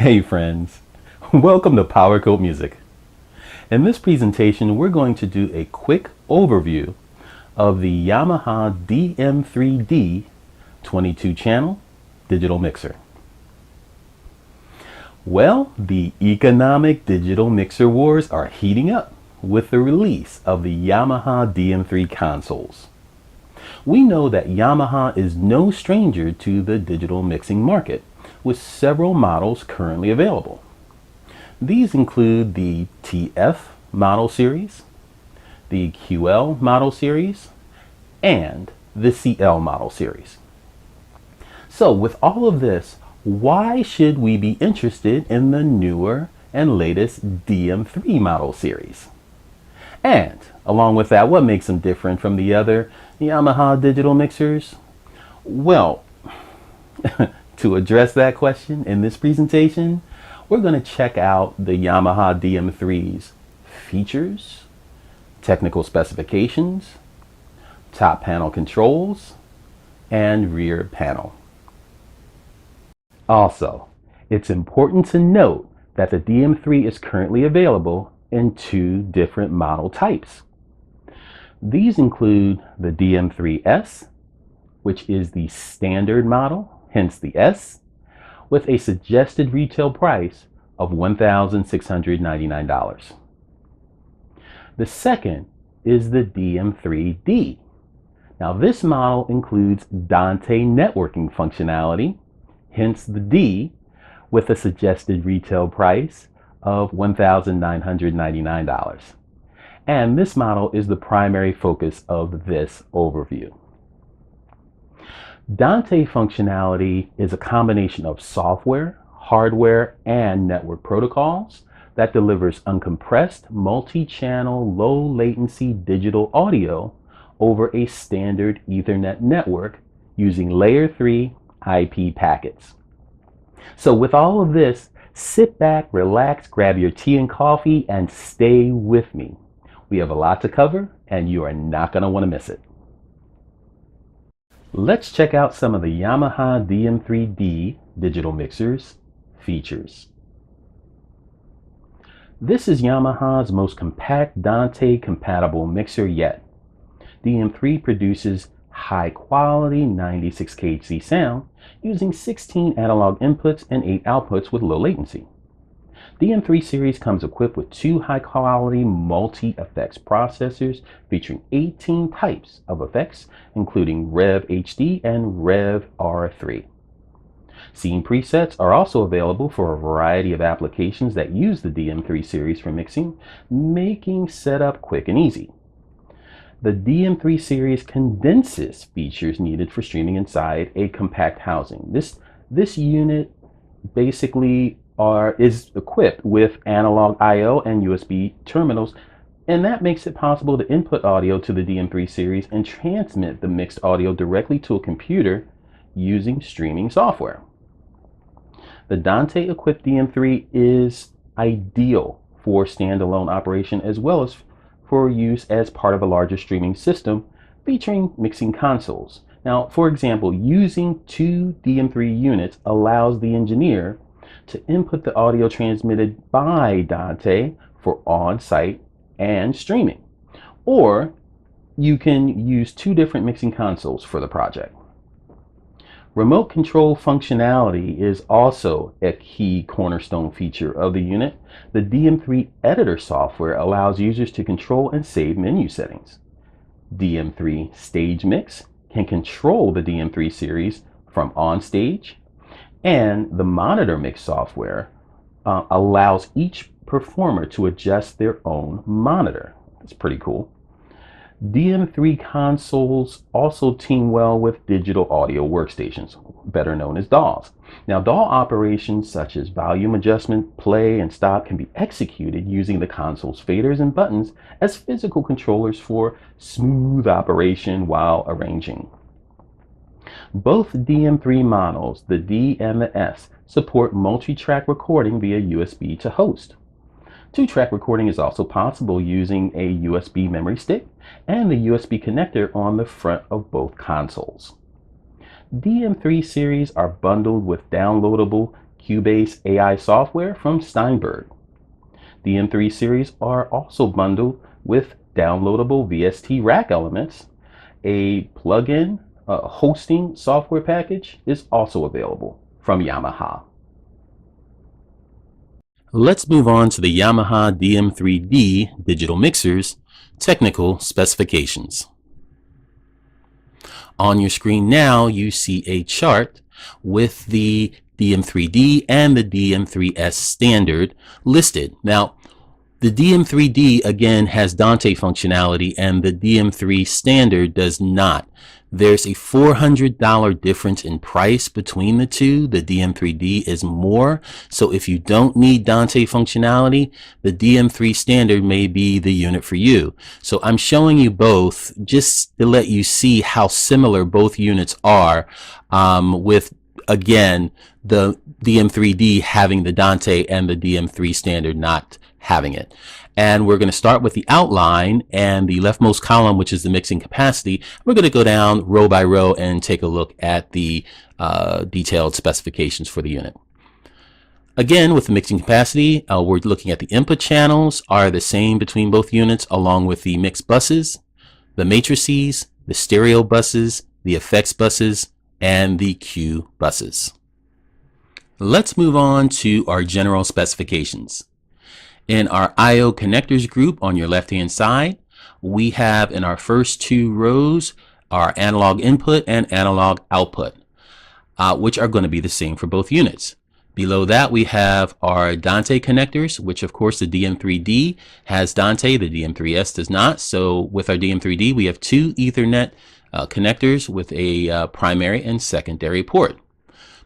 Hey friends, welcome to Power Code Music. In this presentation, we're going to do a quick overview of the Yamaha DM3D 22 channel digital mixer. Well, the economic digital mixer wars are heating up with the release of the Yamaha DM3 consoles. We know that Yamaha is no stranger to the digital mixing market, with several models currently available. These include the TF model series, the QL model series, and the CL model series. So with all of this, why should we be interested in the newer and latest DM3 model series? And along with that, what makes them different from the other Yamaha digital mixers? Well, to address that question in this presentation, we're going to check out the Yamaha DM3's features, technical specifications, top panel controls, and rear panel. Also, it's important to note that the DM3 is currently available in two different model types. These include the DM3S, which is the standard model, hence the S, with a suggested retail price of $1,699. The second is the DM3D. Now this model includes Dante networking functionality, hence the D, with a suggested retail price of $1,999. And this model is the primary focus of this overview. Dante functionality is a combination of software, hardware, and network protocols that delivers uncompressed, multi-channel, low-latency digital audio over a standard Ethernet network using Layer 3 IP packets. So with all of this, sit back, relax, grab your tea and coffee, and stay with me. We have a lot to cover, and you are not going to want to miss it. Let's check out some of the Yamaha DM3D digital mixers features. This is Yamaha's most compact Dante compatible mixer yet. DM3 produces high quality 96 kHz sound using 16 analog inputs and 8 outputs with low latency. DM3 series comes equipped with two high-quality multi-effects processors featuring 18 types of effects, including Rev HD and Rev R3. Scene presets are also available for a variety of applications that use the DM3 series for mixing, making setup quick and easy. The DM3 series condenses features needed for streaming inside a compact housing. This unit basically is equipped with analog I/O and USB terminals, and that makes it possible to input audio to the DM3 series and transmit the mixed audio directly to a computer using streaming software. The Dante equipped DM3 is ideal for standalone operation as well as for use as part of a larger streaming system featuring mixing consoles. Now, for example, using two DM3 units allows the engineer to input the audio transmitted by Dante for on-site and streaming. Or you can use two different mixing consoles for the project. Remote control functionality is also a key cornerstone feature of the unit. The DM3 editor software allows users to control and save menu settings. DM3 Stage Mix can control the DM3 series from on stage, and the monitor mix software allows each performer to adjust their own monitor. That's pretty cool. DM3 consoles also team well with digital audio workstations, better known as DAWs. Now, DAW operations such as volume adjustment, play, and stop can be executed using the console's faders and buttons as physical controllers for smooth operation while arranging. Both DM3 models, the D and the S, support multi-track recording via USB to host. Two-track recording is also possible using a USB memory stick and the USB connector on the front of both consoles. DM3 series are bundled with downloadable Cubase AI software from Steinberg. The M3 series are also bundled with downloadable VST rack elements. A plug-in hosting software package is also available from Yamaha. Let's move on to the Yamaha DM3D digital mixers technical specifications. On your screen now, you see a chart with the DM3D and the DM3S standard listed. Now, the DM3D again has Dante functionality and the DM3 standard does not. There's a $400 difference in price between the two. The DM3D is more. So if you don't need Dante functionality, the DM3 standard may be the unit for you. So I'm showing you both just to let you see how similar both units are, with again the DM3D having the Dante and the DM3 standard not having it. And we're going to start with the outline and the leftmost column, which is the mixing capacity. We're going to go down row by row and take a look at the detailed specifications for the unit. Again, with the mixing capacity, we're looking at the input channels are the same between both units, along with the mix buses, the matrices, the stereo buses, the effects buses, and the Q buses. Let's move on to our general specifications. In our I/O connectors group on your left-hand side, we have in our first two rows our analog input and analog output, which are going to be the same for both units. Below that, we have our Dante connectors, which of course the DM3D has Dante, the DM3S does not. So with our DM3D, we have two Ethernet connectors with a primary and secondary port.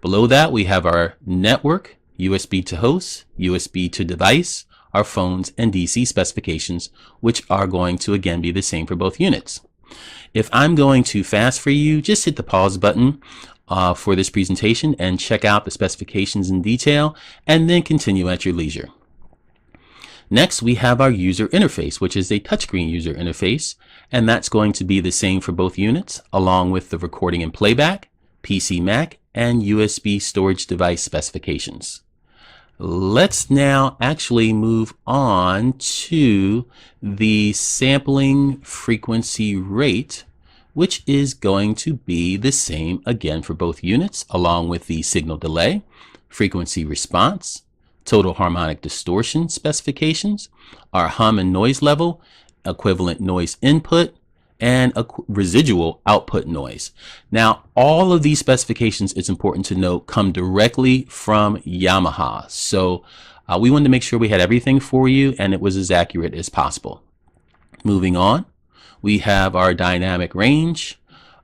Below that, we have our network, USB to host, USB to device, our phones, and DC specifications, which are going to again be the same for both units. If I'm going too fast for you, just hit the pause button for this presentation and check out the specifications in detail, and then continue at your leisure. Next, we have our user interface, which is a touchscreen user interface, and that's going to be the same for both units, along with the recording and playback, PC Mac, and USB storage device specifications. Let's now actually move on to the sampling frequency rate, which is going to be the same again for both units, along with the signal delay, frequency response, total harmonic distortion specifications, our hum and noise level, equivalent noise input, and a residual output noise. Now, all of these specifications, it's important to note, come directly from Yamaha. So we wanted to make sure we had everything for you and it was as accurate as possible. Moving on, we have our dynamic range,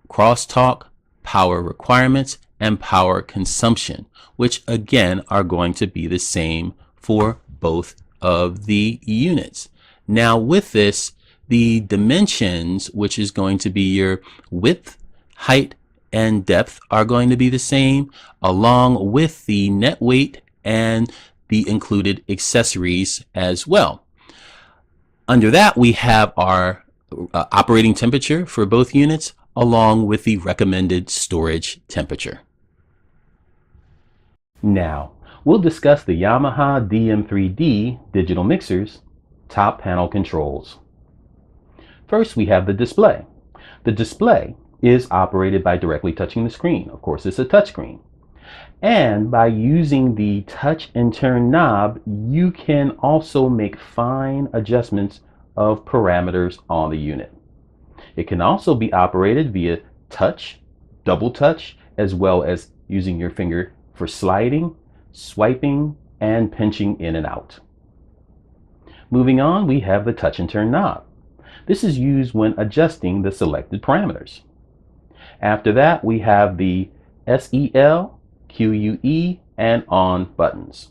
crosstalk, power requirements, and power consumption, which again are going to be the same for both of the units. Now with this, the dimensions, which is going to be your width, height, and depth, are going to be the same, along with the net weight and the included accessories as well. Under that, we have our operating temperature for both units, along with the recommended storage temperature. Now, we'll discuss the Yamaha DM3D digital mixers top panel controls. First, we have the display. The display is operated by directly touching the screen. Of course, it's a touch screen. And by using the touch and turn knob, you can also make fine adjustments of parameters on the unit. It can also be operated via touch, double touch, as well as using your finger for sliding, swiping, and pinching in and out. Moving on, we have the touch and turn knob. This is used when adjusting the selected parameters. After that, we have the SEL, QUE, and ON buttons.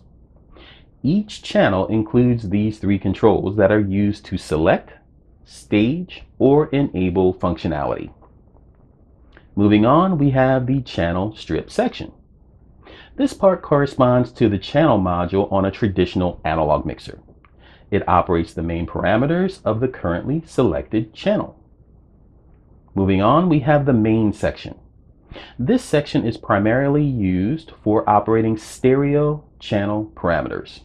Each channel includes these three controls that are used to select, stage, or enable functionality. Moving on, we have the channel strip section. This part corresponds to the channel module on a traditional analog mixer. It operates the main parameters of the currently selected channel. Moving on, we have the main section. This section is primarily used for operating stereo channel parameters.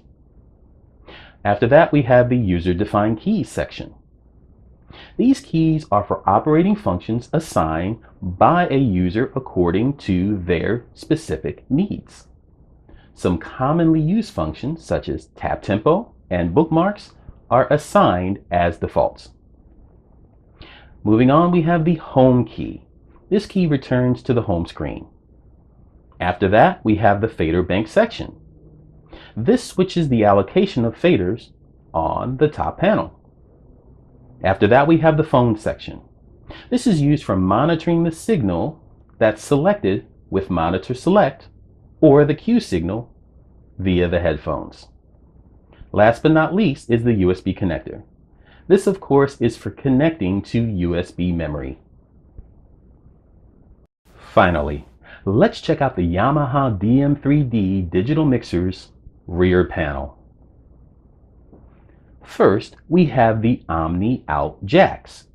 After that, we have the user-defined keys section. These keys are for operating functions assigned by a user according to their specific needs. Some commonly used functions, such as tap tempo and bookmarks, are assigned as defaults. Moving on, we have the home key. This key returns to the home screen. After that, we have the fader bank section. This switches the allocation of faders on the top panel. After that, we have the phone section. This is used for monitoring the signal that's selected with Monitor Select or the cue signal via the headphones. Last but not least is the USB connector. This, of course, is for connecting to USB memory. Finally, let's check out the Yamaha DM3D digital mixer's rear panel. First, we have the Omni Out jacks.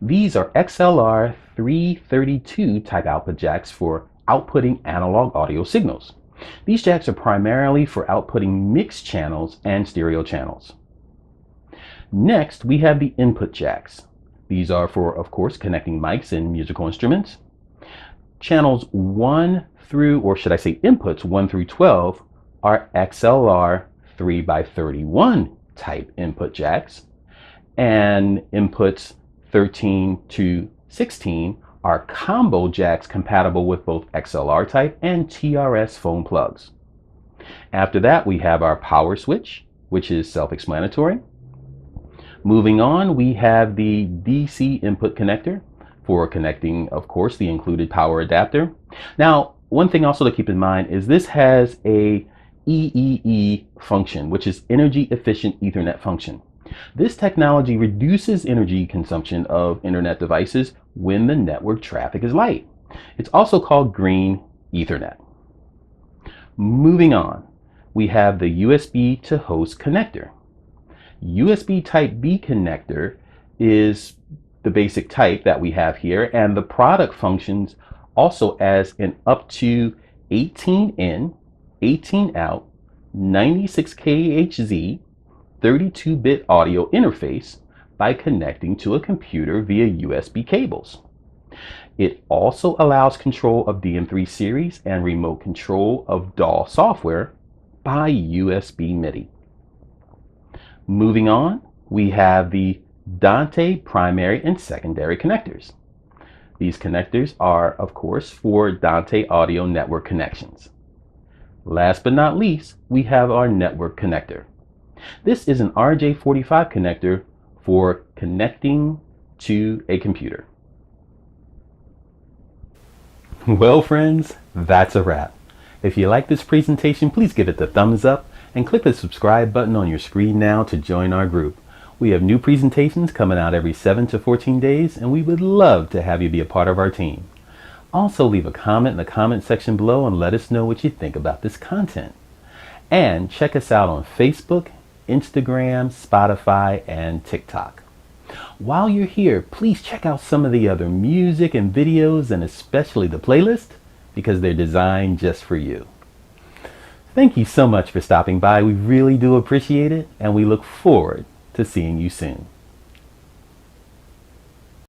These are XLR 332 type output jacks for outputting analog audio signals. These jacks are primarily for outputting mixed channels and stereo channels. Next, we have the input jacks. These are for, of course, connecting mics and musical instruments. Channels 1 through, or should I say inputs 1 through 12, are XLR 3x31 type input jacks, and inputs 13 to 16 are combo jacks compatible with both XLR type and TRS phone plugs. After that, we have our power switch, which is self-explanatory. Moving on, we have the DC input connector for connecting, of course, the included power adapter. Now, one thing also to keep in mind is this has a EEE function, which is energy efficient Ethernet function. This technology reduces energy consumption of internet devices when the network traffic is light. It's also called green Ethernet. Moving on, we have the USB to host connector. USB type B connector is the basic type that we have here, and the product functions also as an up to 18 in, 18 out, 96 kHz, 32-bit audio interface by connecting to a computer via USB cables. It also allows control of DM3 series and remote control of DAW software by USB MIDI. Moving on, we have the Dante primary and secondary connectors. These connectors are, of course, for Dante audio network connections. Last but not least, we have our network connector. This is an RJ45 connector for connecting to a computer. Well, friends, that's a wrap. If you like this presentation, please give it the thumbs up and click the subscribe button on your screen now to join our group. We have new presentations coming out every 7 to 14 days, and we would love to have you be a part of our team. Also, leave a comment in the comment section below and let us know what you think about this content. And check us out on Facebook, Instagram, Spotify, and TikTok. While you're here, please check out some of the other music and videos, and especially the playlist, because they're designed just for you. Thank you so much for stopping by. We really do appreciate it, and we look forward to seeing you soon.